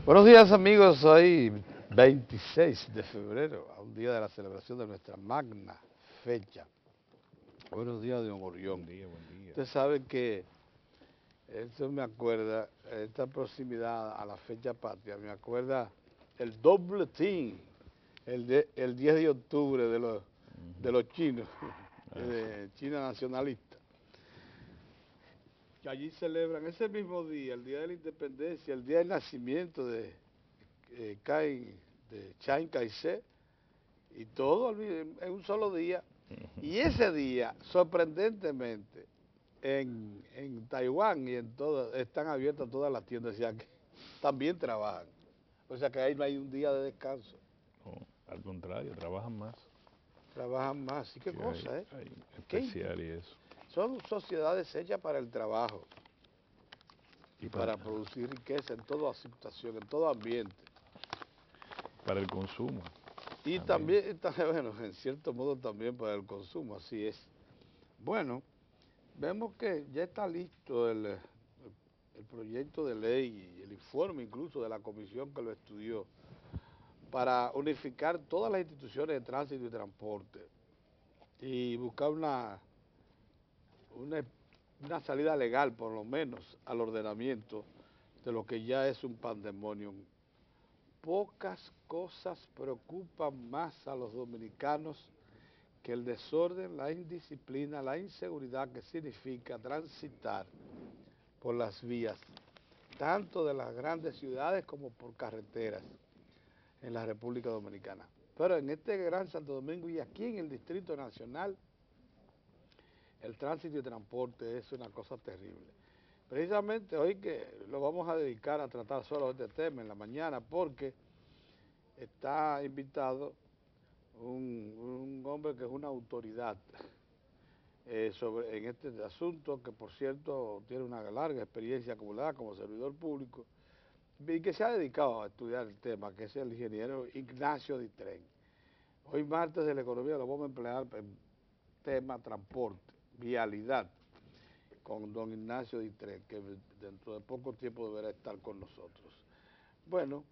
Buenos días amigos, hoy 26 de febrero, a un día de la celebración de nuestra magna fecha. Buenos días, don Orión. Buen día, buen día. Usted sabe que esto me acuerda, esta proximidad a la fecha patria, me acuerda el doble team, el 10 de octubre de los chinos, de China nacionalista. Que allí celebran ese mismo día, el día de la independencia, el día del nacimiento de Chiang Kai-shek, y todo en un solo día. Y ese día, sorprendentemente, en Taiwán y en todo, están abiertas todas las tiendas, o sea que también trabajan. O sea que ahí no hay un día de descanso. No, al contrario, trabajan más. Trabajan más. ¿Y qué Sí, cosa, eh? hay ¿Qué especial y eso. Son sociedades hechas para el trabajo y Y para producir riqueza en toda situación, en todo ambiente. para el consumo. Y también, bueno, en cierto modo también para el consumo, así es. Bueno, vemos que ya está listo el proyecto de ley y el informe incluso de la comisión que lo estudió para unificar todas las instituciones de tránsito y transporte y buscar una, una salida legal, por lo menos, al ordenamiento de lo que ya es un pandemonium. Pocas cosas preocupan más a los dominicanos que el desorden, la indisciplina, la inseguridad que significa transitar por las vías, tanto de las grandes ciudades como por carreteras en la República Dominicana. Pero en este Gran Santo Domingo y aquí en el Distrito Nacional, el tránsito y transporte es una cosa terrible. Precisamente hoy que lo vamos a dedicar a tratar solo este tema en la mañana, porque está invitado un hombre que es una autoridad en este asunto, que por cierto tiene una larga experiencia acumulada como servidor público y que se ha dedicado a estudiar el tema, que es el ingeniero Ignacio Ditren. Hoy martes de la economía lo vamos a emplear en tema transporte, vialidad, con don Ignacio Ditren, que dentro de poco tiempo deberá estar con nosotros. Bueno,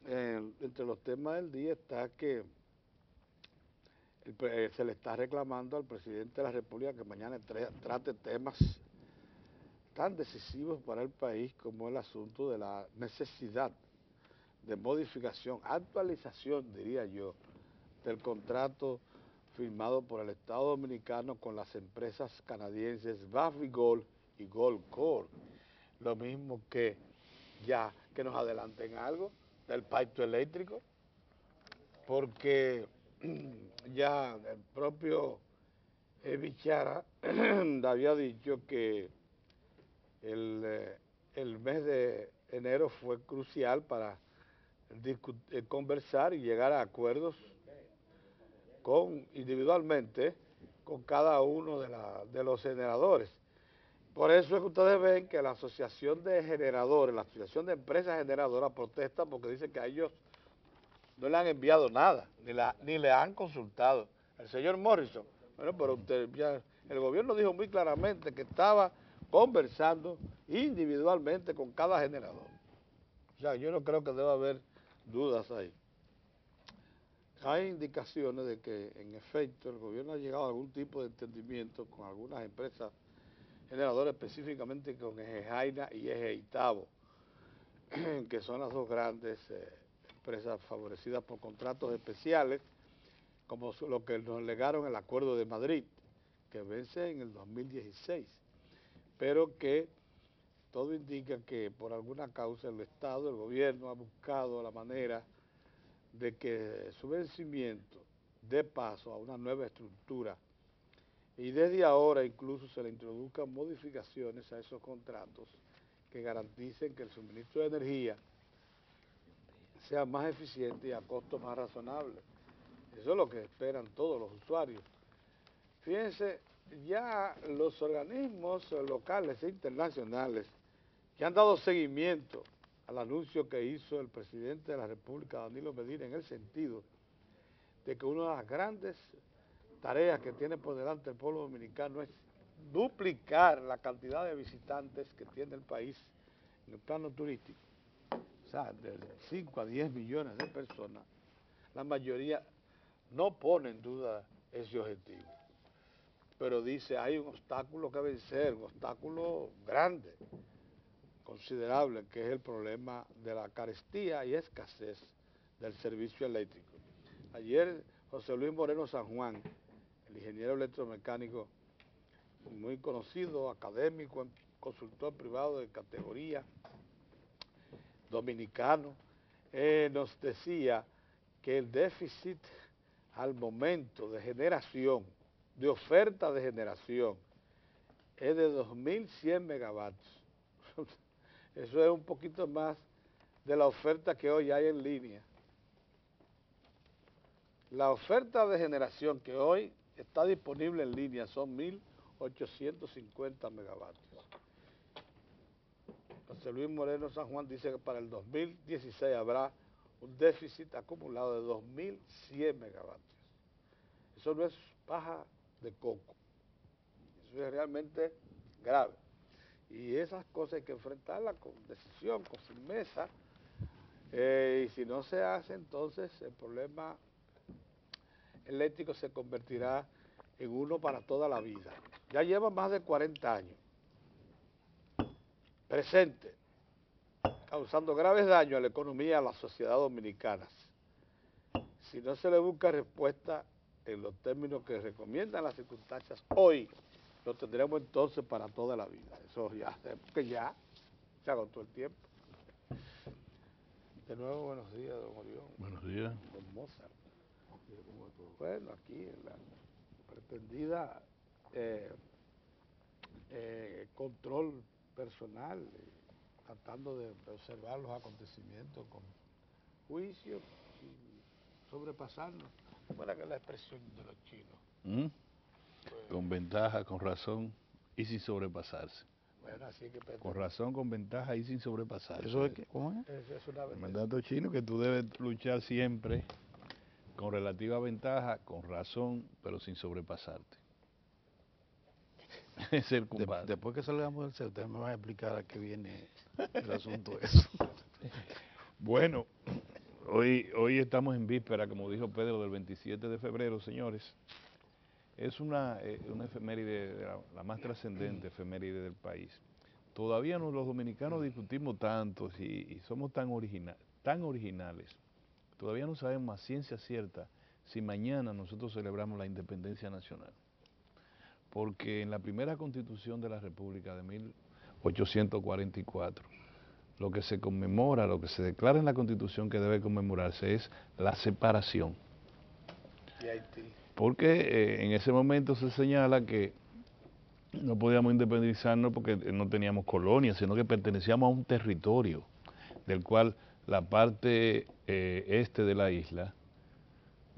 entre los temas del día está que se le está reclamando al presidente de la República que mañana trate temas tan decisivos para el país como el asunto de la necesidad de modificación, actualización, diría yo, del contrato firmado por el Estado Dominicano con las empresas canadienses Bafigol y Goldcorp. Lo mismo que ya que nos adelanten algo del pacto eléctrico, porque ya el propio Bichara había dicho que el mes de enero fue crucial para conversar y llegar a acuerdos individualmente con cada uno de los generadores. Por eso es que ustedes ven que la Asociación de Generadores, la Asociación de Empresas Generadoras protesta porque dicen que a ellos no le han enviado nada, ni le han consultado. El señor Morrison, bueno, pero el gobierno dijo muy claramente que estaba conversando individualmente con cada generador. O sea, yo no creo que deba haber dudas ahí. Hay indicaciones de que, en efecto, el gobierno ha llegado a algún tipo de entendimiento con algunas empresas generadoras, específicamente con Eje y Eje Itabo, que son las dos grandes empresas favorecidas por contratos especiales, como lo que nos legaron el Acuerdo de Madrid, que vence en el 2016, pero que todo indica que por alguna causa el Estado, el gobierno, ha buscado la manera de que su vencimiento dé paso a una nueva estructura y desde ahora incluso se le introduzcan modificaciones a esos contratos que garanticen que el suministro de energía sea más eficiente y a costo más razonable. Eso es lo que esperan todos los usuarios. Fíjense, ya los organismos locales e internacionales que han dado seguimiento al anuncio que hizo el presidente de la República, Danilo Medina, en el sentido de que una de las grandes tareas que tiene por delante el pueblo dominicano es duplicar la cantidad de visitantes que tiene el país en el plano turístico. sea, de 5 a 10 millones de personas, la mayoría no pone en duda ese objetivo. Pero dice, hay un obstáculo que vencer, un obstáculo grande, considerable, que es el problema de la carestía y escasez del servicio eléctrico. Ayer José Luis Moreno San Juan, el ingeniero electromecánico muy conocido, académico, consultor privado de categoría, dominicano, nos decía que el déficit al momento de generación, de oferta de generación, es de 2.100 megavatios. Eso es un poquito más de la oferta que hoy hay en línea. La oferta de generación que hoy está disponible en línea son 1.850 megavatios. José Luis Moreno San Juan dice que para el 2016 habrá un déficit acumulado de 2.100 megavatios. Eso no es paja de coco, eso es realmente grave. Y esas cosas hay que enfrentarlas con decisión, con firmeza, y si no se hace, entonces el problema eléctrico se convertirá en uno para toda la vida. Ya lleva más de 40 años presente, causando graves daños a la economía y a la sociedad dominicana. Si no se le busca respuesta en los términos que recomiendan las circunstancias hoy, lo tendremos entonces para toda la vida. Eso ya, porque ya se agotó el tiempo. De nuevo, buenos días, don Orión. Buenos días. Don Mozart. Bueno, aquí en la pretendida control personal, tratando de observar los acontecimientos con juicio y sobrepasarnos. ¿Cómo era que la expresión de los chinos? Con ventaja, con razón y sin sobrepasarse. Bueno, así que Con razón, con ventaja y sin sobrepasarse. ¿Eso es qué? ¿Cómo es? es una El mandato chino que tú debes luchar siempre con relativa ventaja, con razón, pero sin sobrepasarte. Es el combate. Después que salgamos del set, usted me va a explicar a qué viene el asunto de eso. Bueno, hoy estamos en víspera, como dijo Pedro, del 27 de febrero, señores. Es una efeméride, la más trascendente efeméride del país. Todavía los dominicanos discutimos tanto y somos tan originales. Todavía no sabemos a ciencia cierta si mañana nosotros celebramos la independencia nacional. Porque en la primera constitución de la República de 1844, lo que se conmemora, lo que se declara en la constitución que debe conmemorarse es la separación. Y Haití. Porque en ese momento se señala que no podíamos independizarnos porque no teníamos colonia, sino que pertenecíamos a un territorio del cual la parte este de la isla,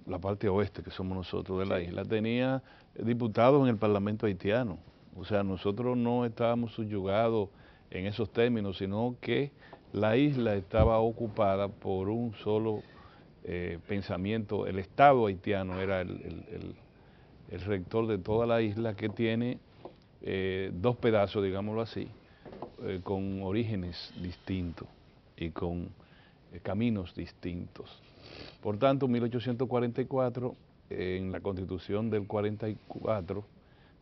la parte oeste que somos nosotros de la isla, tenía diputados en el Parlamento haitiano. O sea, nosotros no estábamos subyugados en esos términos, sino que la isla estaba ocupada por un solo pensamiento. El Estado haitiano era el rector de toda la isla, que tiene dos pedazos, digámoslo así, con orígenes distintos y con caminos distintos. Por tanto, en 1844, en la Constitución del 44,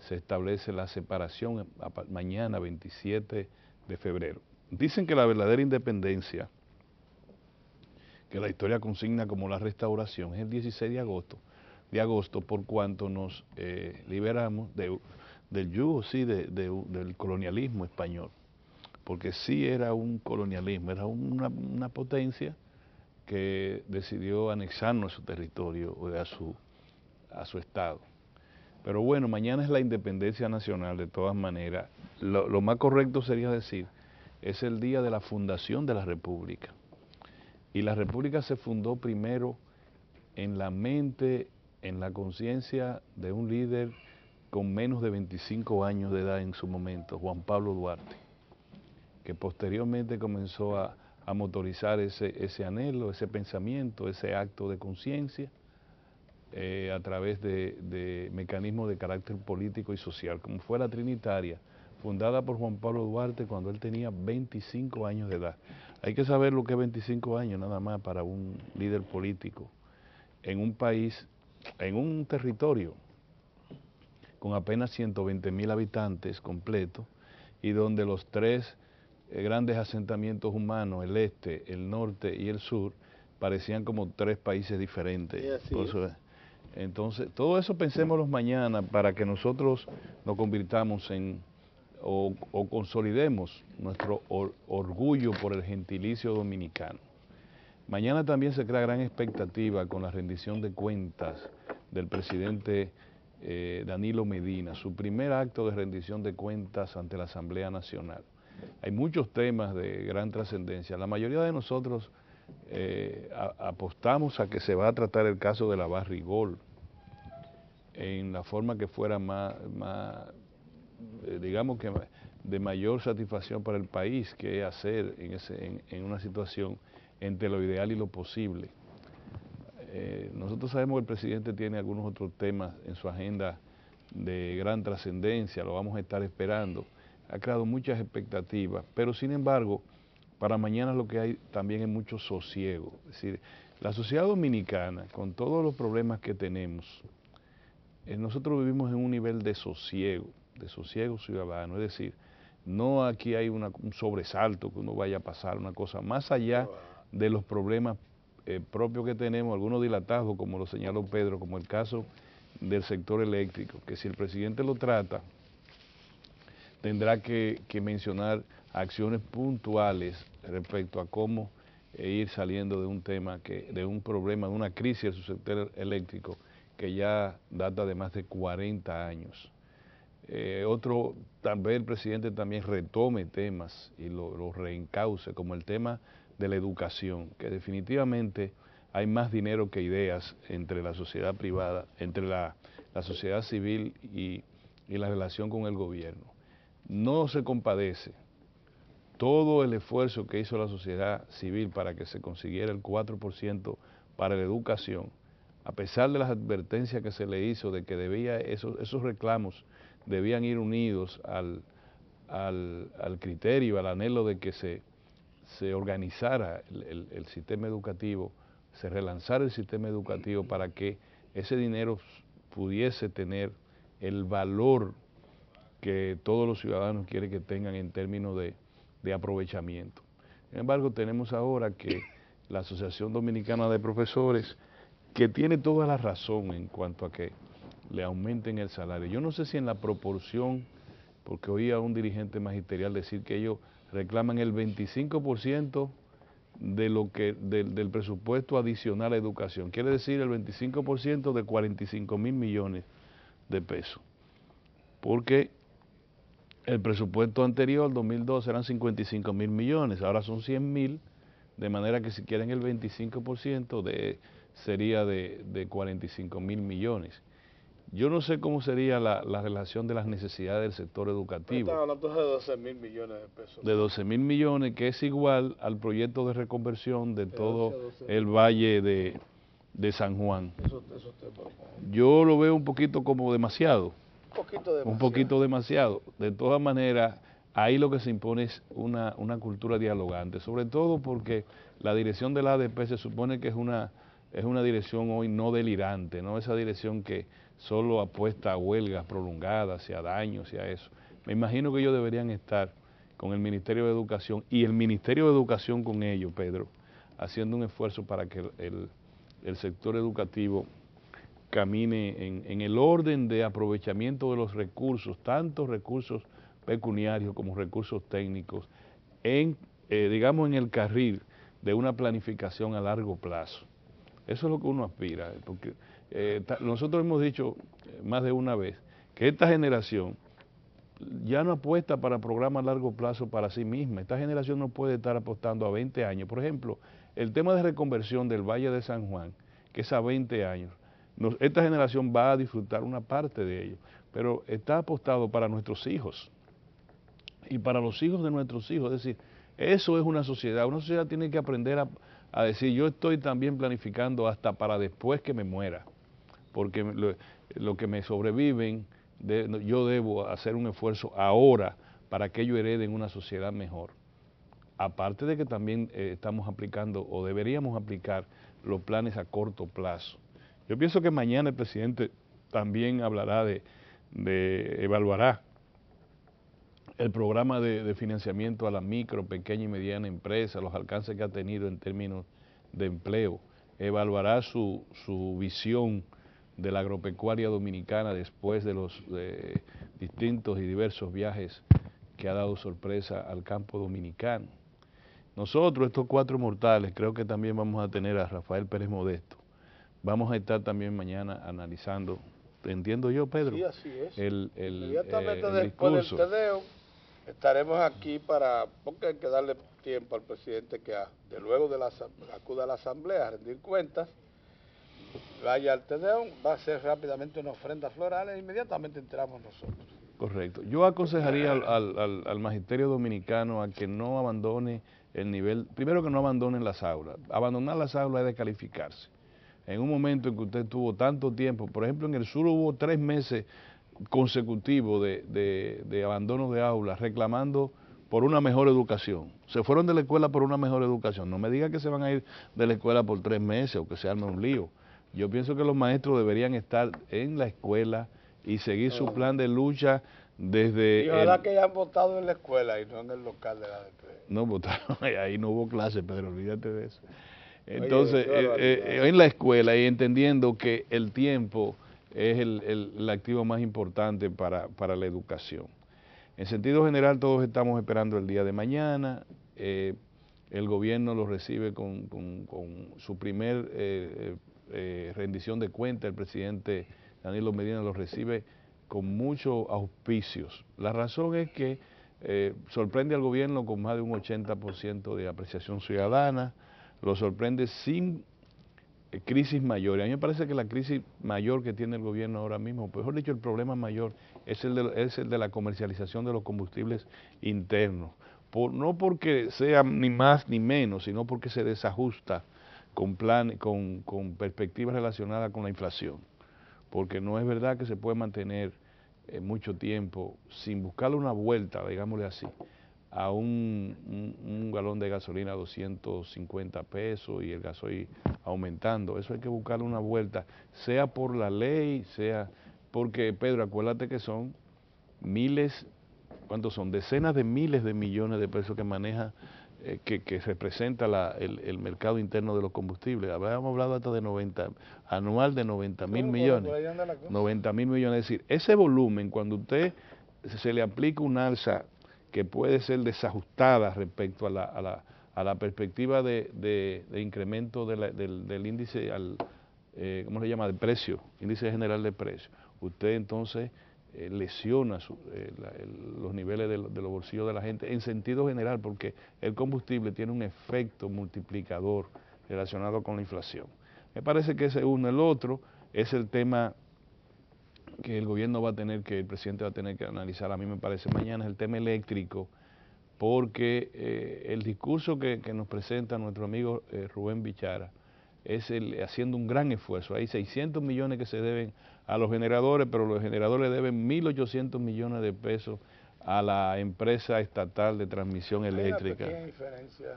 se establece la separación mañana, 27 de febrero. Dicen que la verdadera independencia, que la historia consigna como la restauración, es el 16 de agosto, por cuanto nos liberamos del yugo, sí, del colonialismo español, porque sí era un colonialismo, era una potencia que decidió anexarnos a su territorio, a su estado. Pero bueno, mañana es la independencia nacional de todas maneras. Lo más correcto sería decir, es el día de la fundación de la República. Y la República se fundó primero en la mente, en la conciencia de un líder con menos de 25 años de edad en su momento, Juan Pablo Duarte, que posteriormente comenzó a motorizar ese anhelo, ese pensamiento, ese acto de conciencia a través de mecanismos de carácter político y social, como fue la Trinitaria, fundada por Juan Pablo Duarte cuando él tenía 25 años de edad. Hay que saber lo que es 25 años nada más para un líder político en un país, en un territorio con apenas 120.000 habitantes completos y donde los tres grandes asentamientos humanos, el este, el norte y el sur, parecían como tres países diferentes. Entonces, todo eso pensémoslo mañana para que nosotros nos convirtamos en, o consolidemos nuestro orgullo por el gentilicio dominicano. Mañana también se crea gran expectativa con la rendición de cuentas del presidente Danilo Medina, su primer acto de rendición de cuentas ante la Asamblea Nacional. Hay muchos temas de gran trascendencia. La mayoría de nosotros apostamos a que se va a tratar el caso de la Barrigol en la forma que fuera digamos que de mayor satisfacción para el país, que hacer en una situación entre lo ideal y lo posible. Nosotros sabemos que el presidente tiene algunos otros temas en su agenda de gran trascendencia, lo vamos a estar esperando. Ha creado muchas expectativas, pero sin embargo, para mañana lo que hay también es mucho sosiego. Es decir, la sociedad dominicana, con todos los problemas que tenemos, nosotros vivimos en un nivel de sosiego ciudadano, es decir, no aquí hay un sobresalto que uno vaya a pasar, una cosa más allá de los problemas propios que tenemos, algunos dilatados, como lo señaló Pedro, como el caso del sector eléctrico, que si el presidente lo trata, tendrá que mencionar acciones puntuales respecto a cómo ir saliendo de un tema, de un problema, de una crisis en su sector eléctrico que ya data de más de 40 años. Tal vez el presidente también retome temas y lo reencauce, como el tema de la educación, que definitivamente hay más dinero que ideas entre la sociedad privada, entre la sociedad civil y la relación con el gobierno. No se compadece todo el esfuerzo que hizo la sociedad civil para que se consiguiera el 4% para la educación, a pesar de las advertencias que se le hizo de que esos reclamos debían ir unidos al criterio, al anhelo de que se organizara el sistema educativo, se relanzara el sistema educativo para que ese dinero pudiese tener el valor que todos los ciudadanos quieren que tengan en términos de aprovechamiento. Sin embargo, tenemos ahora que la Asociación Dominicana de Profesores, que tiene toda la razón en cuanto a que le aumenten el salario. Yo no sé si en la proporción, porque oí a un dirigente magisterial decir que ellos reclaman el 25% del presupuesto adicional a educación. Quiere decir el 25% de 45.000 millones de pesos. Porque el presupuesto anterior, 2012, eran 55.000 millones, ahora son 100.000, de manera que si quieren el 25% sería de 45.000 millones. Yo no sé cómo sería la relación de las necesidades del sector educativo. Están hablando de 12.000 millones de pesos. De 12.000 millones, que es igual al proyecto de reconversión de todo el valle de San Juan. Yo lo veo un poquito como demasiado. Un poquito demasiado. De todas maneras, ahí lo que se impone es una cultura dialogante, sobre todo porque la dirección de la ADP se supone que es una dirección hoy no delirante, no esa dirección que solo apuesta a huelgas prolongadas y a daños y a eso. Me imagino que ellos deberían estar con el Ministerio de Educación y el Ministerio de Educación con ellos, Pedro, haciendo un esfuerzo para que el sector educativo camine en el orden de aprovechamiento de los recursos, tanto recursos pecuniarios como recursos técnicos, digamos en el carril de una planificación a largo plazo. Eso es lo que uno aspira, porque nosotros hemos dicho más de una vez que esta generación ya no apuesta para programas a largo plazo para sí misma. Esta generación no puede estar apostando a 20 años. Por ejemplo, el tema de reconversión del Valle de San Juan, que es a 20 años, esta generación va a disfrutar una parte de ello, pero está apostado para nuestros hijos y para los hijos de nuestros hijos. Es decir, eso es una sociedad tiene que aprender a decir, yo estoy también planificando hasta para después que me muera, porque lo que me sobreviven, yo debo hacer un esfuerzo ahora para que ellos hereden una sociedad mejor. aparte de que también estamos aplicando o deberíamos aplicar los planes a corto plazo. Yo pienso que mañana el presidente también hablará evaluará el programa de financiamiento a la micro, pequeña y mediana empresa, los alcances que ha tenido en términos de empleo, evaluará su visión de la agropecuaria dominicana después de los distintos y diversos viajes que ha dado sorpresa al campo dominicano. Nosotros, estos cuatro mortales, creo que también vamos a tener a Rafael Pérez Modesto. Vamos a estar también mañana analizando, entiendo yo, Pedro, Sí, así es. Inmediatamente después discurso. del TEDeo estaremos aquí porque hay que darle tiempo al presidente que luego de acuda a la asamblea a rendir cuentas, vaya al TEDeo, va a hacer rápidamente una ofrenda floral e inmediatamente entramos nosotros. Correcto. Yo aconsejaría al magisterio dominicano a que no abandone el nivel, primero que no abandonen las aulas. Abandonar las aulas es descalificarse. En un momento en que usted tuvo tanto tiempo, por ejemplo en el sur hubo 3 meses consecutivos de abandono de aulas reclamando por una mejor educación. Se fueron de la escuela por una mejor educación. No me diga que se van a ir de la escuela por 3 meses o que se arme un lío. Yo pienso que los maestros deberían estar en la escuela y seguir su plan de lucha desde... Y ojalá que hayan votado en la escuela y no en el local de la DP. No votaron, ahí no hubo clase, Pedro, olvídate de eso. Entonces, en la escuela y entendiendo que el tiempo es el activo más importante para la educación. En sentido general, todos estamos esperando el día de mañana. El gobierno lo recibe con su primer rendición de cuentas. El presidente Danilo Medina lo recibe con muchos auspicios. La razón es que sorprende al gobierno con más de un 80% de apreciación ciudadana, lo sorprende sin crisis mayores. A mí me parece que la crisis mayor que tiene el gobierno ahora mismo, mejor dicho, el problema mayor es el de la comercialización de los combustibles internos. No porque sea ni más ni menos, sino porque se desajusta con perspectivas relacionadas con la inflación. Porque no es verdad que se puede mantener mucho tiempo sin buscarle una vuelta, digámosle así, a un galón de gasolina a 250 pesos y el gasoil aumentando. Eso hay que buscarle una vuelta, sea por la ley, sea porque, Pedro, acuérdate que son miles, ¿cuántos son? Decenas de miles de millones de pesos que maneja, que representa el mercado interno de los combustibles. Habíamos hablado hasta de 90, anual de 90.000 millones. 90.000 millones. Es decir, ese volumen, cuando usted se le aplica un alza que puede ser desajustada respecto a la perspectiva de incremento del índice, ¿cómo se llama?, de precio, índice general de precio. Usted entonces lesiona los niveles de los bolsillos de la gente en sentido general, porque el combustible tiene un efecto multiplicador relacionado con la inflación. Me parece que ese uno. El otro es el tema que el gobierno el presidente va a tener que analizar, a mí me parece mañana, es el tema eléctrico, porque el discurso que nos presenta nuestro amigo Rubén Bichara es haciendo un gran esfuerzo. Hay 600 millones que se deben a los generadores, pero los generadores deben 1.800 millones de pesos a la empresa estatal de transmisión eléctrica. Hay una pequeña diferencia.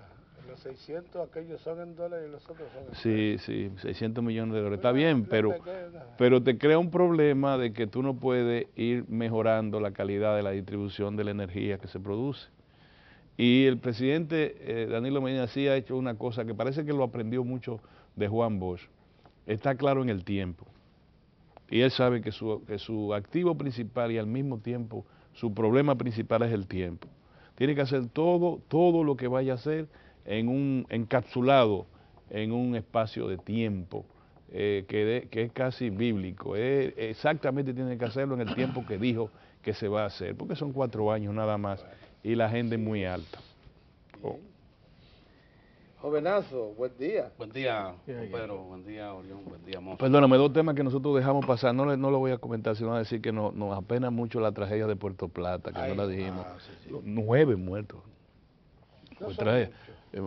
Los 600, aquellos son en dólares y los otros son en pesos. Sí, 600 millones de dólares. Está bien, pero te crea un problema de que tú no puedes ir mejorando la calidad de la distribución de la energía que se produce. Y el presidente Danilo Medina sí ha hecho una cosa que parece que lo aprendió mucho de Juan Bosch. Está claro en el tiempo. Y él sabe que su activo principal y al mismo tiempo su problema principal es el tiempo. Tiene que hacer todo lo que vaya a hacer encapsulado en un espacio de tiempo que es casi bíblico. Exactamente tiene que hacerlo en el tiempo que dijo que se va a hacer, porque son 4 años nada más y la agenda es muy alta. Jovenazo, buen día. Buen día, Pedro, buen día, Orión, buen día, Moncho. Perdóname, 2 temas que nosotros dejamos pasar, no lo voy a comentar, sino a decir que nos apena mucho la tragedia de Puerto Plata, que no la dijimos. 9 muertos.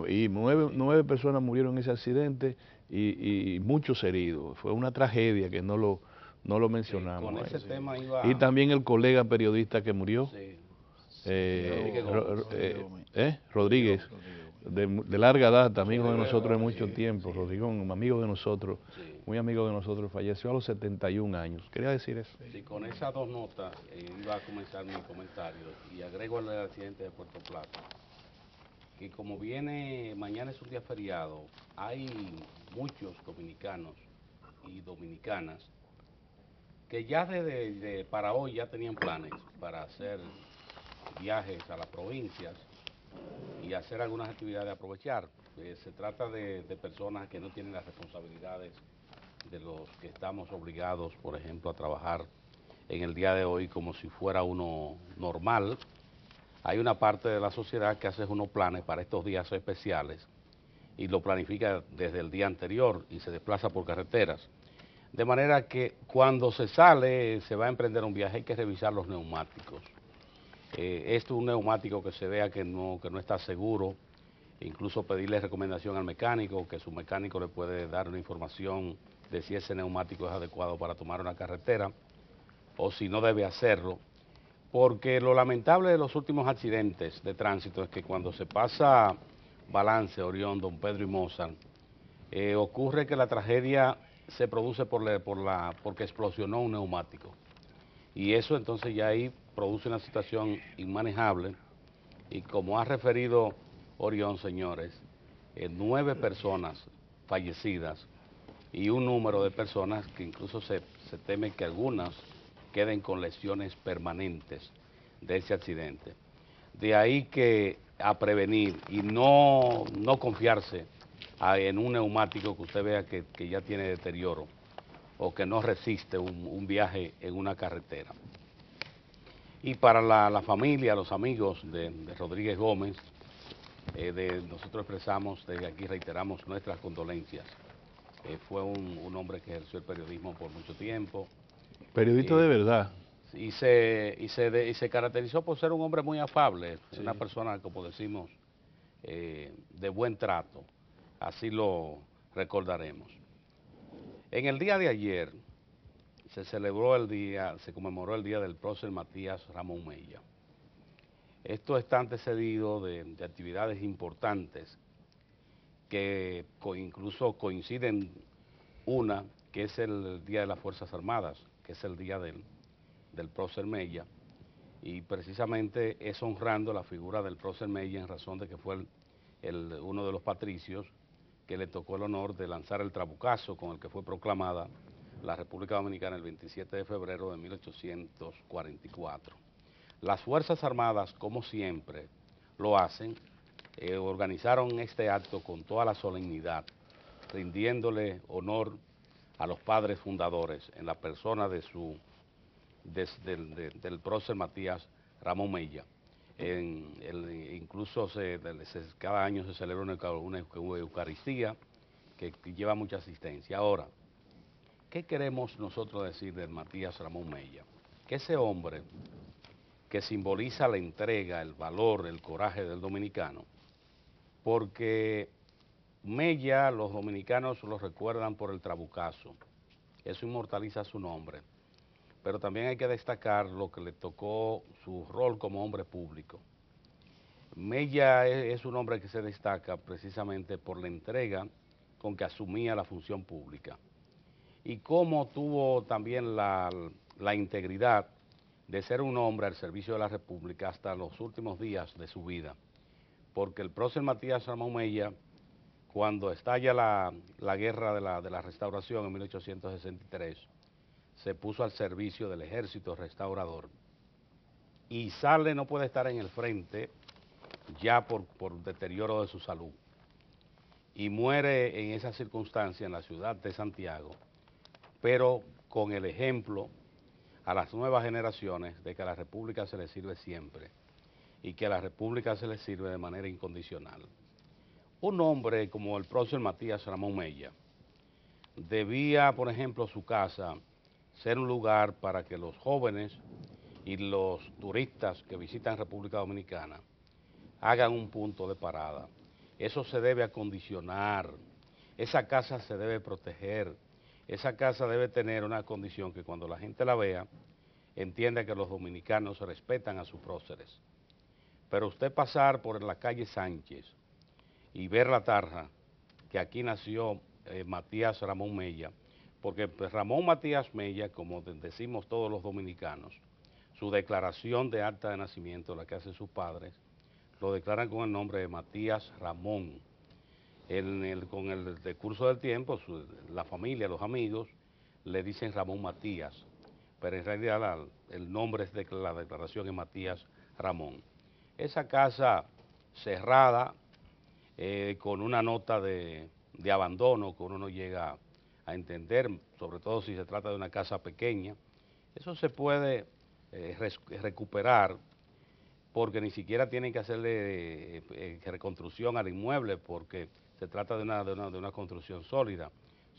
Y 9 personas murieron en ese accidente y muchos heridos. Fue una tragedia que no lo mencionamos. Con ese tema y también el colega periodista que murió. Rodríguez, de larga data, amigo de nosotros de mucho tiempo, Rodrigón, amigo de nosotros, muy amigo de nosotros, falleció a los 71 años. Quería decir eso. Sí, con esas dos notas iba a comenzar mi comentario y agrego al accidente de Puerto Plata, que como viene, mañana es un día feriado, hay muchos dominicanos y dominicanas que ya para hoy ya tenían planes para hacer viajes a las provincias y hacer algunas actividades de aprovechar. Se trata de personas que no tienen las responsabilidades de los que estamos obligados, por ejemplo, a trabajar en el día de hoy como si fuera uno normal. Hay una parte de la sociedad que hace unos planes para estos días especiales y lo planifica desde el día anterior y se desplaza por carreteras. De manera que cuando se sale, se va a emprender un viaje, hay que revisar los neumáticos. Esto es un neumático que se vea que no está seguro, incluso pedirle recomendación al mecánico, que su mecánico le puede dar una información de si ese neumático es adecuado para tomar una carretera o si no debe hacerlo. Porque lo lamentable de los últimos accidentes de tránsito es que cuando se pasa Balance, Orión, Don Pedro y Mozart, ocurre que la tragedia se produce porque explosionó un neumático. Y eso entonces ya ahí produce una situación inmanejable. Y como ha referido Orión, señores, 9 personas fallecidas y un número de personas que incluso se teme que algunas queden con lesiones permanentes de ese accidente. De ahí que a prevenir y no confiarse en un neumático que usted vea que ya tiene deterioro o que no resiste un viaje en una carretera. Y para la familia, los amigos de Rodríguez Gómez, nosotros expresamos, desde aquí reiteramos nuestras condolencias. Fue un hombre que ejerció el periodismo por mucho tiempo. Periodista de verdad. Y se caracterizó por ser un hombre muy afable, sí. Una persona, como decimos, de buen trato. Así lo recordaremos. En el día de ayer se conmemoró el día del prócer Matías Ramón Mella. Esto está antecedido de actividades importantes que incluso coinciden, una que es el Día de las Fuerzas Armadas, que es el día del prócer Mella, y precisamente es honrando la figura del prócer Mella en razón de que fue uno de los patricios que le tocó el honor de lanzar el trabucazo con el que fue proclamada la República Dominicana el 27 de febrero de 1844. Las Fuerzas Armadas, como siempre lo hacen, organizaron este acto con toda la solemnidad, rindiéndole honor a los padres fundadores en la persona del prócer Matías Ramón Mella. Incluso cada año se celebra una Eucaristía que lleva mucha asistencia. Ahora, ¿qué queremos nosotros decir de Matías Ramón Mella? Que ese hombre que simboliza la entrega, el valor, el coraje del dominicano, porque Mella los dominicanos lo recuerdan por el trabucazo, eso inmortaliza su nombre, pero también hay que destacar lo que le tocó, su rol como hombre público. Mella es un hombre que se destaca precisamente por la entrega con que asumía la función pública y cómo tuvo también la integridad de ser un hombre al servicio de la República hasta los últimos días de su vida, porque el prócer Matías Ramón Mella, cuando estalla la guerra de la restauración en 1863, se puso al servicio del ejército restaurador y sale, no puede estar en el frente ya por deterioro de su salud y muere en esa circunstancia en la ciudad de Santiago, pero con el ejemplo a las nuevas generaciones de que a la República se le sirve siempre y que a la República se le sirve de manera incondicional. Un hombre como el prócer Matías Ramón Mella debía, por ejemplo, su casa ser un lugar para que los jóvenes y los turistas que visitan República Dominicana hagan un punto de parada. Eso se debe acondicionar, esa casa se debe proteger, esa casa debe tener una condición que cuando la gente la vea, entienda que los dominicanos respetan a sus próceres. pero usted pasar por la calle Sánchez y ver la tarja, que aquí nació Matías Ramón Mella, porque pues, Ramón Matías Mella, como decimos todos los dominicanos, su declaración de acta de nacimiento, la que hacen sus padres, lo declaran con el nombre de Matías Ramón. Con el decurso del tiempo, la familia, los amigos, le dicen Ramón Matías, pero en realidad el nombre de la declaración es Matías Ramón. Esa casa cerrada, con una nota de abandono que uno no llega a entender, sobre todo si se trata de una casa pequeña, eso se puede recuperar porque ni siquiera tienen que hacerle reconstrucción al inmueble porque se trata de una construcción sólida,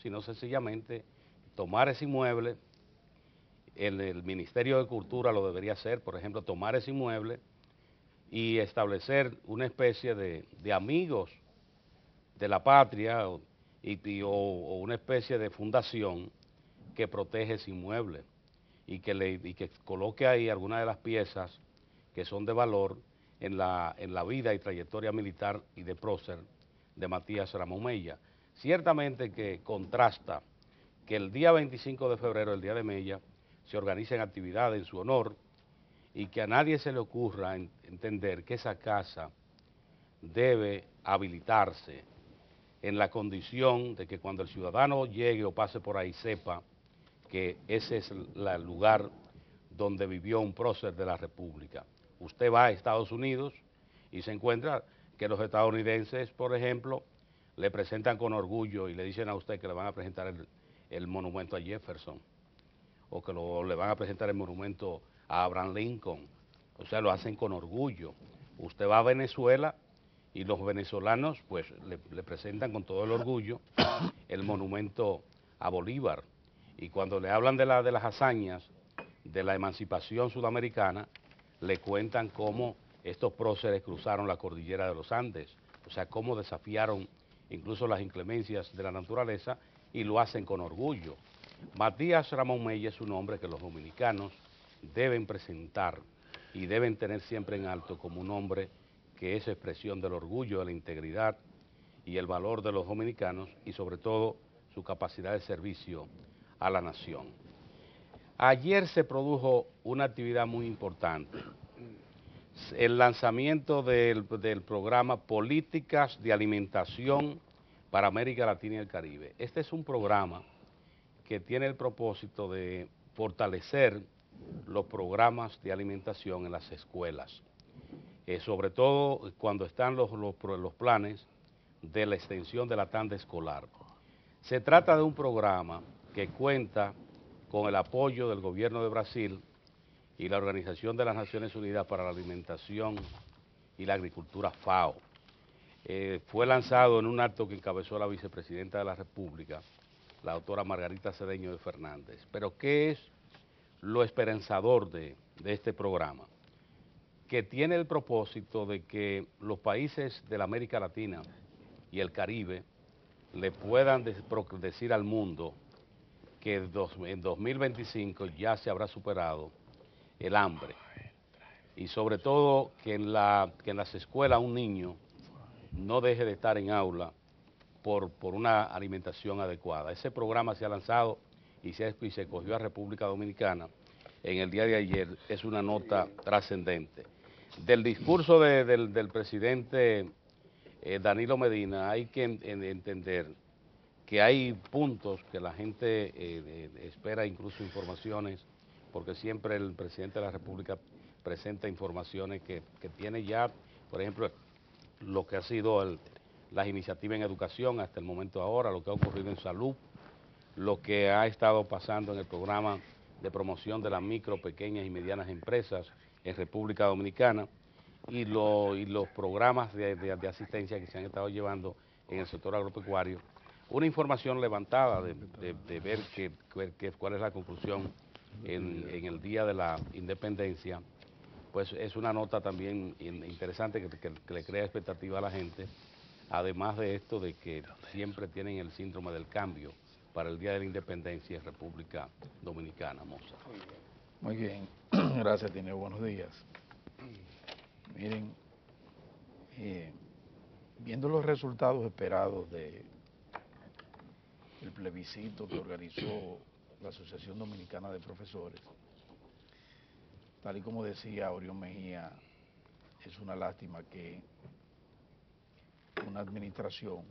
sino sencillamente tomar ese inmueble, el Ministerio de Cultura lo debería hacer, por ejemplo, tomar ese inmueble y establecer una especie de amigos de la patria o una especie de fundación que protege ese inmueble y que coloque ahí algunas de las piezas que son de valor en la vida y trayectoria militar y de prócer de Matías Ramón Mella. Ciertamente que contrasta que el día 25 de febrero, el día de Mella, se organicen actividades en su honor y que a nadie se le ocurra entender que esa casa debe habilitarse en la condición de que cuando el ciudadano llegue o pase por ahí sepa que ese es el lugar donde vivió un prócer de la República. Usted va a Estados Unidos y se encuentra que los estadounidenses, por ejemplo, le presentan con orgullo y le dicen a usted que le van a presentar el monumento a Jefferson o que le van a presentar el monumento a Abraham Lincoln. O sea, lo hacen con orgullo. Usted va a Venezuela y los venezolanos pues le presentan con todo el orgullo el monumento a Bolívar. Y cuando le hablan de las hazañas de la emancipación sudamericana, le cuentan cómo estos próceres cruzaron la cordillera de los Andes, o sea, cómo desafiaron incluso las inclemencias de la naturaleza y lo hacen con orgullo. Matías Ramón Mella es un hombre que los dominicanos deben presentar y deben tener siempre en alto como un hombre que es expresión del orgullo, de la integridad y el valor de los dominicanos y sobre todo su capacidad de servicio a la nación. Ayer se produjo una actividad muy importante, el lanzamiento del programa Políticas de Alimentación para América Latina y el Caribe. Este es un programa que tiene el propósito de fortalecer los programas de alimentación en las escuelas, sobre todo cuando están los planes de la extensión de la tanda escolar. Se trata de un programa que cuenta con el apoyo del gobierno de Brasil y la Organización de las Naciones Unidas para la Alimentación y la Agricultura, FAO. Fue lanzado en un acto que encabezó la vicepresidenta de la República, la doctora Margarita Cedeño de Fernández. Pero ¿qué es lo esperanzador de este programa? Que tiene el propósito de que los países de la América Latina y el Caribe le puedan decir al mundo que en 2025 ya se habrá superado el hambre y sobre todo que en las escuelas un niño no deje de estar en aula por una alimentación adecuada. Ese programa se ha lanzado y se cogió a República Dominicana en el día de ayer. Es una nota trascendente. Del discurso del presidente Danilo Medina hay que entender que hay puntos que la gente espera, incluso informaciones, porque siempre el presidente de la República presenta informaciones que tiene ya, por ejemplo, lo que ha sido las iniciativas en educación hasta el momento ahora, lo que ha ocurrido en salud, lo que ha estado pasando en el programa de promoción de las micro, pequeñas y medianas empresas en República Dominicana y los programas de asistencia que se han estado llevando en el sector agropecuario. Una información levantada de ver cuál es la conclusión en el Día de la Independencia, pues es una nota también interesante que le crea expectativa a la gente, además de esto de que siempre tienen el síndrome del cambio para el Día de la Independencia en República Dominicana. Moza. Muy bien, gracias, tiene buenos días. Miren, viendo los resultados esperados del plebiscito que organizó la Asociación Dominicana de Profesores, tal y como decía Orión Mejía, es una lástima que una administración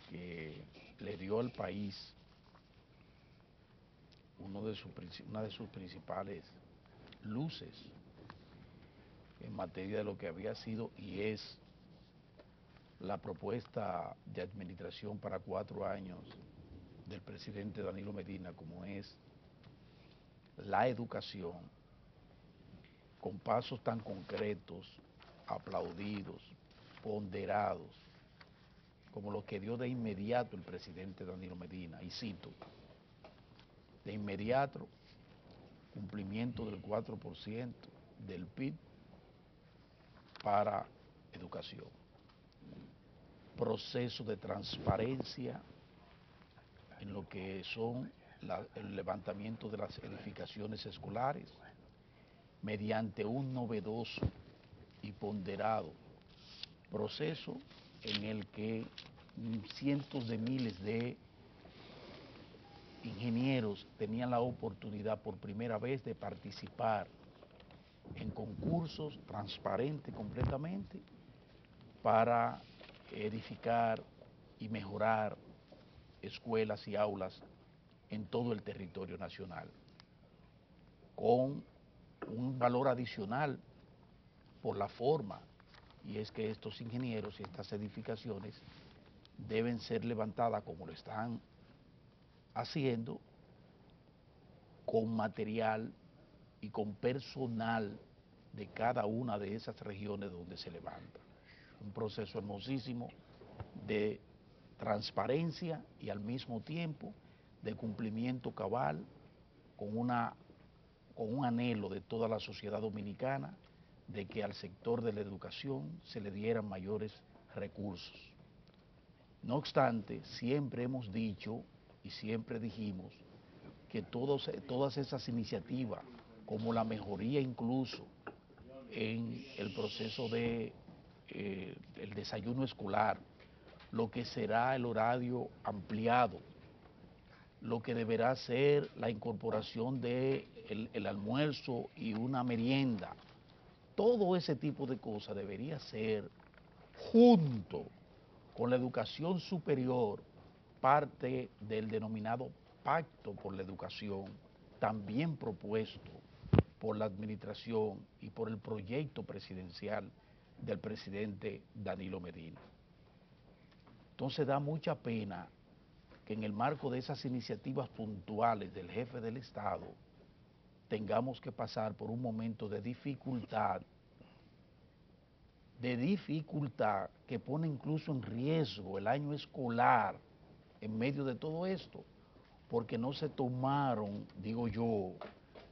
que le dio al país una de sus principales luces en materia de lo que había sido y es la propuesta de administración para 4 años del presidente Danilo Medina, como es la educación, con pasos tan concretos, aplaudidos, ponderados, como lo que dio de inmediato el presidente Danilo Medina, y cito, de inmediato, cumplimiento del 4% del PIB para educación, proceso de transparencia en lo que son el levantamiento de las edificaciones escolares, mediante un novedoso y ponderado proceso en el que cientos de miles de ingenieros tenían la oportunidad por primera vez de participar en concursos transparentes completamente para edificar y mejorar escuelas y aulas en todo el territorio nacional, con un valor adicional por la forma, y es que estos ingenieros y estas edificaciones deben ser levantadas como lo están haciendo, con material y con personal de cada una de esas regiones donde se levanta. Un proceso hermosísimo de transparencia y al mismo tiempo de cumplimiento cabal con un anhelo de toda la sociedad dominicana de que al sector de la educación se le dieran mayores recursos. No obstante, siempre hemos dicho y siempre dijimos que todas esas iniciativas, como la mejoría incluso en el proceso de el desayuno escolar, lo que será el horario ampliado, lo que deberá ser la incorporación de el almuerzo y una merienda, todo ese tipo de cosas debería ser junto con la educación superior parte del denominado Pacto por la Educación, también propuesto por la administración y por el proyecto presidencial del presidente Danilo Medina. Entonces da mucha pena que en el marco de esas iniciativas puntuales del jefe del Estado tengamos que pasar por un momento de dificultad que pone incluso en riesgo el año escolar en medio de todo esto, porque no se tomaron, digo yo,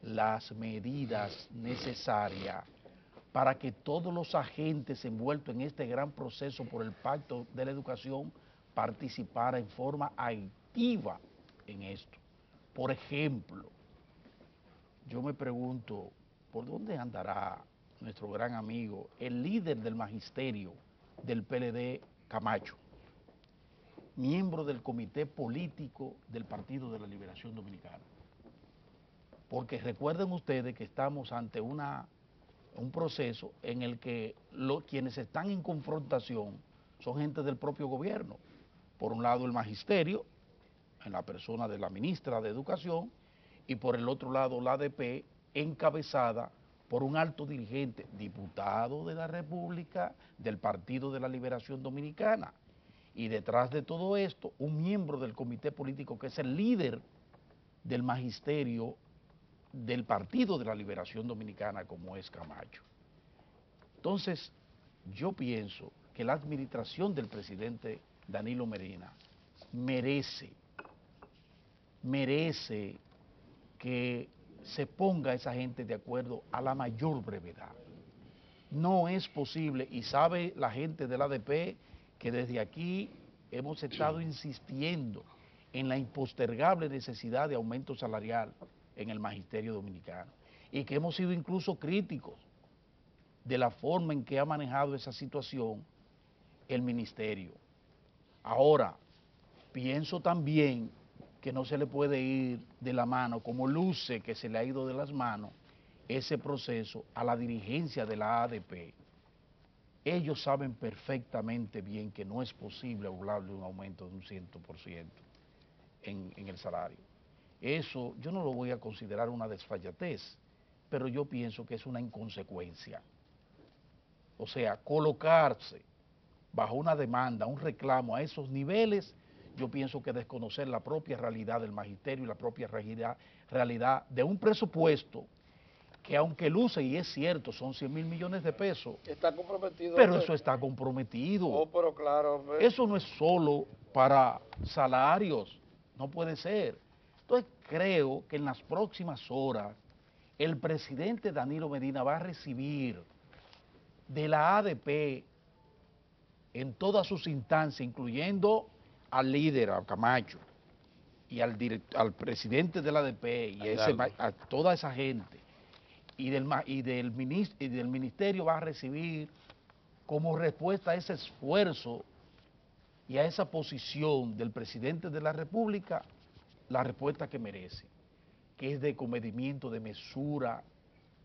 las medidas necesarias para que todos los agentes envueltos en este gran proceso por el Pacto de la Educación participaran en forma activa en esto. Por ejemplo, yo me pregunto, ¿por dónde andará nuestro gran amigo, el líder del magisterio del PLD, Camacho, miembro del comité político del Partido de la Liberación Dominicana? Porque recuerden ustedes que estamos ante un proceso en el que quienes están en confrontación son gente del propio gobierno. Por un lado el magisterio, en la persona de la ministra de Educación, y por el otro lado la ADP, encabezada por un alto dirigente, diputado de la República, del Partido de la Liberación Dominicana. Y detrás de todo esto, un miembro del comité político que es el líder del magisterio del Partido de la Liberación Dominicana, como es Camacho. Entonces, yo pienso que la administración del presidente Danilo Medina merece que se ponga esa gente de acuerdo a la mayor brevedad. No es posible, y sabe la gente del ADP que desde aquí hemos estado insistiendo en la impostergable necesidad de aumento salarial en el magisterio dominicano, y que hemos sido incluso críticos de la forma en que ha manejado esa situación el ministerio. Ahora, pienso también que no se le puede ir de la mano, como luce que se le ha ido de las manos ese proceso a la dirigencia de la ADP. Ellos saben perfectamente bien que no es posible hablar de un aumento de un 100% en el salario. Eso yo no lo voy a considerar una desfallatez, pero yo pienso que es una inconsecuencia. O sea, colocarse bajo una demanda, un reclamo a esos niveles, yo pienso que desconocer la propia realidad del magisterio y la propia realidad de un presupuesto que aunque luce, y es cierto, son 100.000 millones de pesos, Está comprometido. pero eso está comprometido. Oh, pero claro, hombre. Eso no es solo para salarios, no puede ser. Entonces creo que en las próximas horas el presidente Danilo Medina va a recibir de la ADP en todas sus instancias, incluyendo al líder, a Camacho, y al presidente de la ADP, y a toda esa gente, y del ministerio va a recibir como respuesta a ese esfuerzo y a esa posición del presidente de la República, la respuesta que merece, que es de comedimiento, de mesura,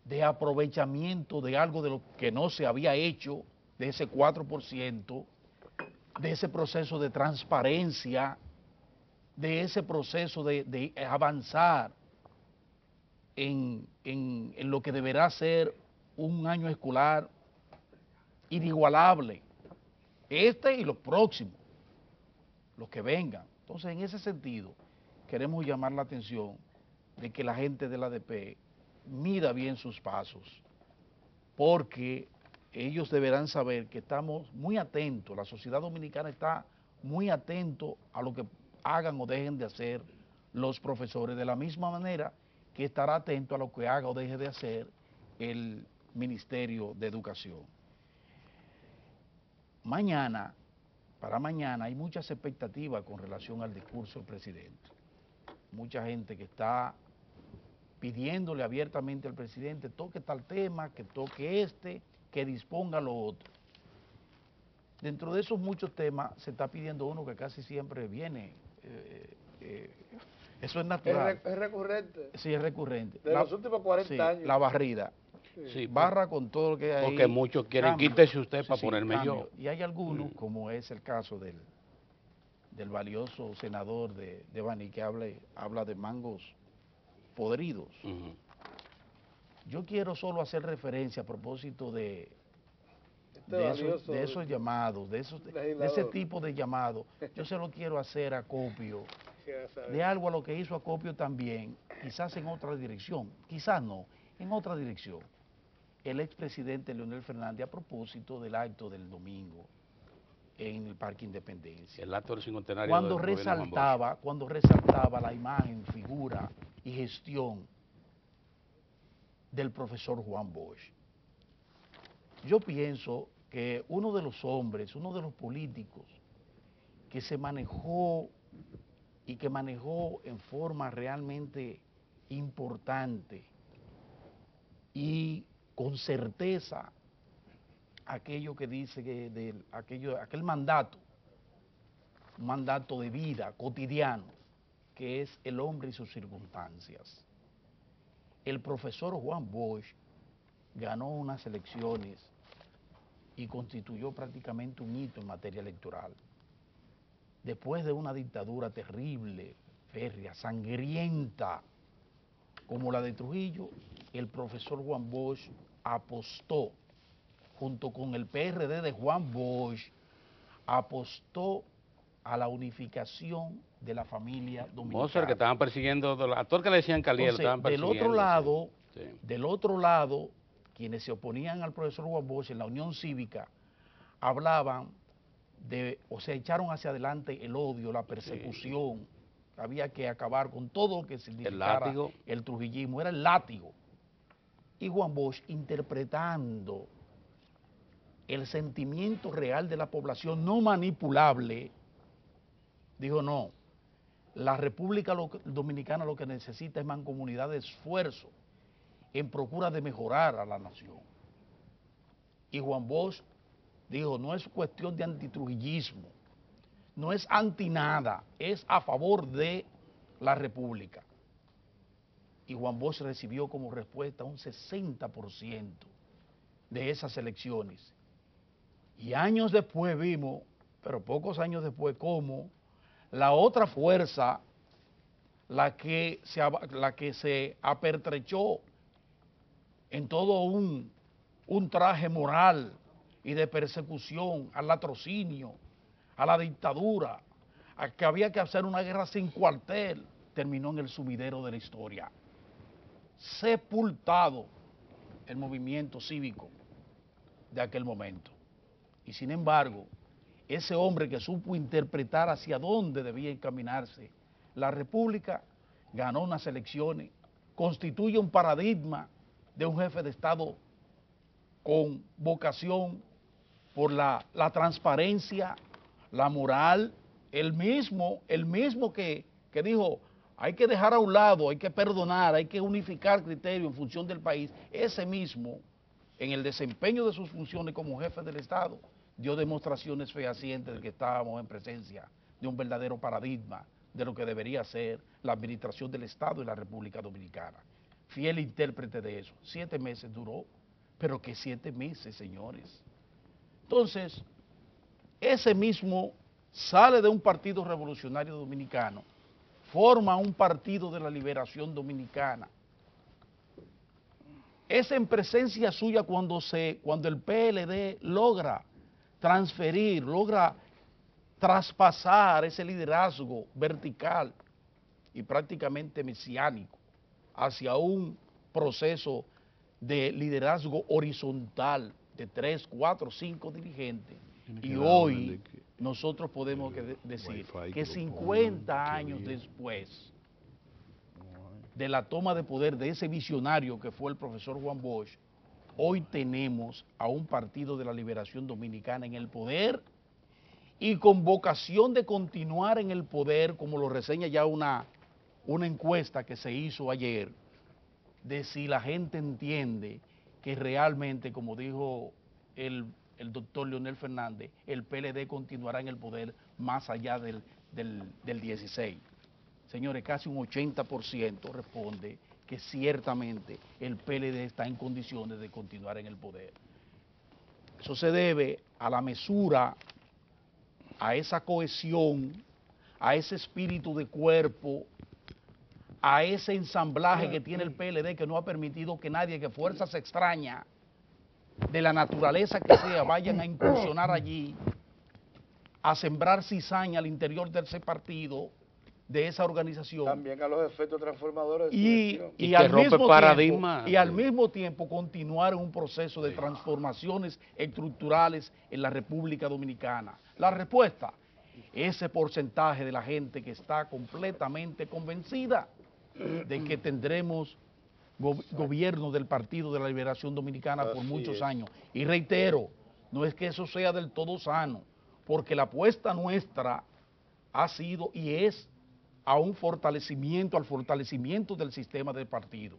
de aprovechamiento de algo de lo que no se había hecho, de ese 4%, de ese proceso de transparencia, de ese proceso de avanzar en lo que deberá ser un año escolar inigualable, este y los próximos, los que vengan. Entonces, en ese sentido, queremos llamar la atención de que la gente de la ADP mida bien sus pasos, porque ellos deberán saber que estamos muy atentos, la sociedad dominicana está muy atento a lo que hagan o dejen de hacer los profesores, de la misma manera que estará atento a lo que haga o deje de hacer el Ministerio de Educación. Para mañana hay muchas expectativas con relación al discurso del presidente. Mucha gente que está pidiéndole abiertamente al presidente toque tal tema, que toque este, que disponga lo otro. Dentro de esos muchos temas se está pidiendo uno que casi siempre viene, eso es natural. Es recurrente. Sí, es recurrente. De los últimos 40 años. La barrida. Sí, Barra con todo lo que hay. Porque muchos quieren, quítese usted para ponerme cambio. yo. Y hay algunos, como es el caso del valioso senador de Baní, que habla de mangos podridos. Yo quiero solo hacer referencia a propósito de esos llamados, de ese tipo de llamados. Yo se lo quiero hacer acopio de algo a lo que hizo acopio también, quizás en otra dirección, quizás no, en otra dirección, el expresidente Leonel Fernández a propósito del acto del domingo en el Parque Independencia. El acto del cincuentenario Cuando resaltaba la imagen, figura y gestión del profesor Juan Bosch. Yo pienso que uno de los hombres, uno de los políticos que se manejó y que manejó en forma realmente importante y con certeza aquello que dice que aquel mandato, un mandato de vida cotidiano, que es el hombre y sus circunstancias. El profesor Juan Bosch ganó unas elecciones y constituyó prácticamente un hito en materia electoral. Después de una dictadura terrible, férrea, sangrienta, como la de Trujillo, el profesor Juan Bosch apostó, junto con el PRD de Juan Bosch, apostó a la unificación de la familia dominicana. Mozart, que estaban persiguiendo, a todo el que le decían Caliel, estaban persiguiendo. Del otro lado, quienes se oponían al profesor Juan Bosch en la Unión Cívica, hablaban echaron hacia adelante el odio, la persecución, había que acabar con todo lo que significara el trujillismo, era el látigo. Y Juan Bosch, interpretando el sentimiento real de la población no manipulable, dijo no, la República Dominicana lo que necesita es mancomunidad de esfuerzo en procura de mejorar a la nación. Y Juan Bosch dijo, no es cuestión de antitrujillismo, no es anti nada, es a favor de la República. Y Juan Bosch recibió como respuesta un 60% de esas elecciones. Y años después vimos, pero pocos años después, cómo la otra fuerza, la que se apertrechó en todo un traje moral y de persecución al latrocinio, a la dictadura, a que había que hacer una guerra sin cuartel, terminó en el sumidero de la historia. Sepultado el movimiento cívico de aquel momento. Y sin embargo, ese hombre que supo interpretar hacia dónde debía encaminarse la República, ganó unas elecciones, constituye un paradigma de un jefe de Estado con vocación por la transparencia, la moral, el mismo que dijo, hay que dejar a un lado, hay que perdonar, hay que unificar criterios en función del país, ese mismo, en el desempeño de sus funciones como jefe del Estado, dio demostraciones fehacientes de que estábamos en presencia de un verdadero paradigma de lo que debería ser la administración del Estado y la República Dominicana. Fiel intérprete de eso. 7 meses duró, pero que 7 meses, señores. Entonces, ese mismo sale de un partido revolucionario dominicano, forma un partido de la liberación dominicana. Es en presencia suya cuando el PLD logra transferir, logra traspasar ese liderazgo vertical y prácticamente mesiánico hacia un proceso de liderazgo horizontal de 3, 4, 5 dirigentes. Y hoy nosotros podemos decir que 50 años después de la toma de poder de ese visionario que fue el profesor Juan Bosch, hoy tenemos a un partido de la liberación dominicana en el poder y con vocación de continuar en el poder, como lo reseña ya una encuesta que se hizo ayer, de si la gente entiende que realmente, como dijo el doctor Leonel Fernández, el PLD continuará en el poder más allá del 16. Señores, casi un 80% responde que ciertamente el PLD está en condiciones de continuar en el poder. Eso se debe a la mesura, a esa cohesión, a ese espíritu de cuerpo, a ese ensamblaje que tiene el PLD, que no ha permitido que nadie, que fuerzas extrañas de la naturaleza que sea, vayan a incursionar allí, a sembrar cizaña al interior de ese partido, de esa organización. También a los efectos transformadores de su gestión. Y al mismo tiempo continuar en un proceso de transformaciones estructurales en la República Dominicana. La respuesta, ese porcentaje de la gente que está completamente convencida de que tendremos gobierno del Partido de la Liberación Dominicana por muchos años. Y reitero, no es que eso sea del todo sano, porque la apuesta nuestra ha sido y es a un fortalecimiento, al fortalecimiento del sistema del partido.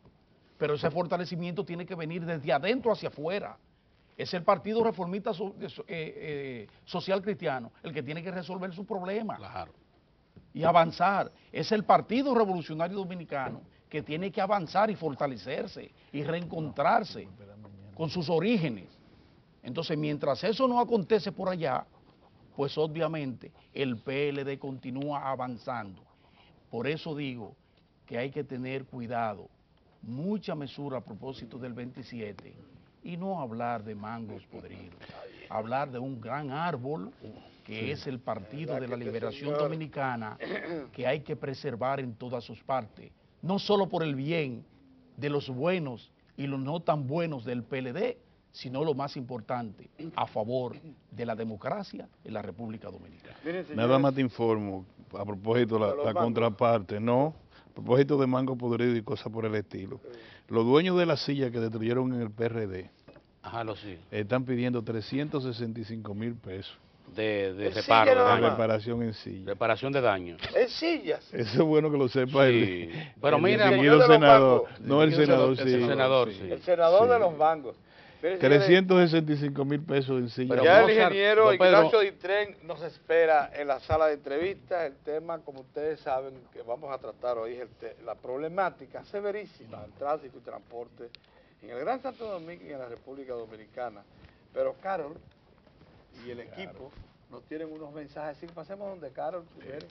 Pero ese fortalecimiento tiene que venir desde adentro hacia afuera. Es el Partido Reformista Social Cristiano el que tiene que resolver su problema. Claro. Y avanzar. Es el Partido Revolucionario Dominicano que tiene que avanzar y fortalecerse y reencontrarse con sus orígenes. Entonces, mientras eso no acontece por allá, pues obviamente el PLD continúa avanzando. Por eso digo que hay que tener cuidado, mucha mesura a propósito del 27 y no hablar de mangos podridos, hablar de un gran árbol que es el Partido de la Liberación Dominicana, que hay que preservar en todas sus partes, no solo por el bien de los buenos y los no tan buenos del PLD, sino lo más importante, a favor de la democracia en la República Dominicana. Nada más te informo, a propósito de la contraparte, no, a propósito de mango podrido y cosas por el estilo. Los dueños de la silla que destruyeron en el PRD están pidiendo 365,000 pesos. De reparo, de reparación en silla. Reparación de daños. ¿En sillas? Eso es bueno que lo sepa pero mira, el senador, no el senador, el senador, el senador de los bancos. Pero, 365 mil pesos en silla. Pero ya el Mozart, ingeniero don Pedro. Ignacio Ditren nos espera en la sala de entrevistas. El tema, como ustedes saben, que vamos a tratar hoy es la problemática severísima del tránsito y transporte en el Gran Santo Domingo y en la República Dominicana. Pero Carol y el equipo nos tienen unos mensajes. Así que pasemos donde Carol primero.